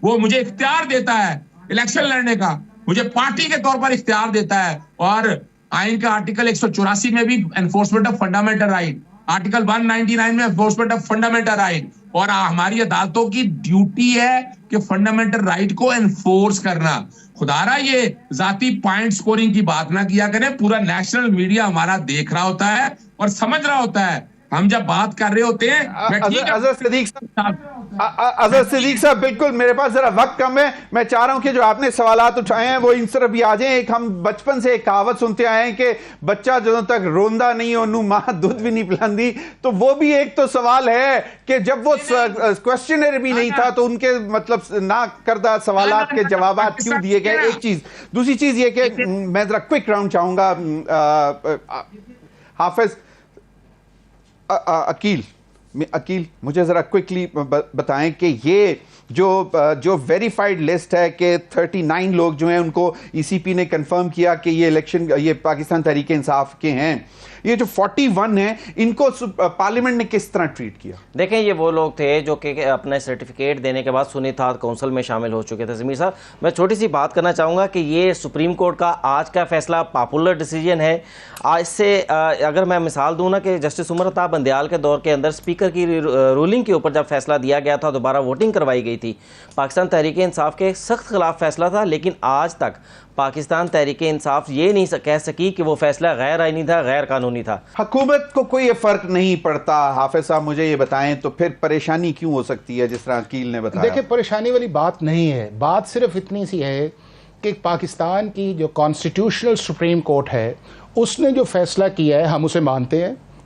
وہ مجھے اختیار دیتا ہے الیکشن لڑنے کا, مجھے پارٹی کے طور پر اختیار دیتا ہے. اور آئین کا آرٹیکل 184 میں بھی enforcement of fundamental right, article 199 میں انفورسمنٹ آف فنڈامنٹل رائٹ. اور ہماری عدالتوں کی ڈیوٹی ہے کہ فنڈامنٹل رائٹ کو انفورس کرنا. خدارا یہ ذاتی پوائنٹ سکورنگ کی بات نہ کیا کریں. پورا نیشنل میڈیا ہمارا دیکھ رہا ہوتا ہے اور سمجھ رہا ہوتا ہے. ہم جب بات کر رہے ہوتے ہیں, اظہر صدیق صاحب بالکل, میرے پاس ذرا وقت کم ہے, میں چاہ رہا ہوں کہ جو آپ نے سوالات اٹھائے ہیں وہ ان طرف بھی آ جائیں. ایک ہم بچپن سے ایک کہاوت سنتے آئے ہیں کہ بچہ جدوں تک روندہ نہیں انہوں ماں دودھ بھی نہیں پلاندی. تو وہ بھی ایک تو سوال ہے کہ جب وہ کوسچنر بھی نہیں تھا تو ان کے مطلب نہ کردہ سوالات کے جوابات کیوں دیے گئے؟ ایک چیز. دوسری چیز یہ کہ میں ذرا کوئک راؤنڈ چاہوں گا. حافظ عقیل مجھے ذرا کوئکلی بتائیں کہ یہ جو ویریفائڈ لسٹ ہے کہ 39 لوگ جو ہیں ان کو ای سی پی نے کنفرم کیا کہ یہ الیکشن یہ پاکستان تحریک انصاف کے ہیں, یہ جو 41 ہیں ان کو پارلیمنٹ نے کس طرح ٹریٹ کیا؟ دیکھیں یہ وہ لوگ تھے جو کہ اپنے سرٹیفکیٹ دینے کے بعد سنی اتحاد کونسل میں شامل ہو چکے تھے. ضمیر صاحب میں چھوٹی سی بات کرنا چاہوں گا کہ یہ سپریم کورٹ کا آج کا فیصلہ پاپولر ڈیسیجن ہے. آج سے اگر میں مثال دوں نا کہ جسٹس عمر عطا بندیال کے دور کے اندر اسپیکر کی رولنگ کے اوپر جب فیصلہ دیا گیا تھا, دوبارہ ووٹنگ کروائی گئی تھی, پاکستان تحریک انصاف کے سخت خلاف فیصلہ تھا, لیکن آج تک پاکستان تحریک انصاف یہ نہیں کہہ سکی کہ وہ فیصلہ غیر آئینی تھا, غیر قانونی تھا. حکومت کو کوئی فرق نہیں پڑتا. حافظ صاحب مجھے یہ بتائیں تو پھر پریشانی کیوں ہو سکتی ہے جس طرح عقیل نے بتایا؟ دیکھیں پریشانی والی بات نہیں ہے, بات صرف اتنی سی ہے کہ پاکستان کی جو کانسٹیٹیوشنل سپریم کورٹ ہے اس نے جو فیصلہ کیا ہے ہم اسے مانتے ہیں,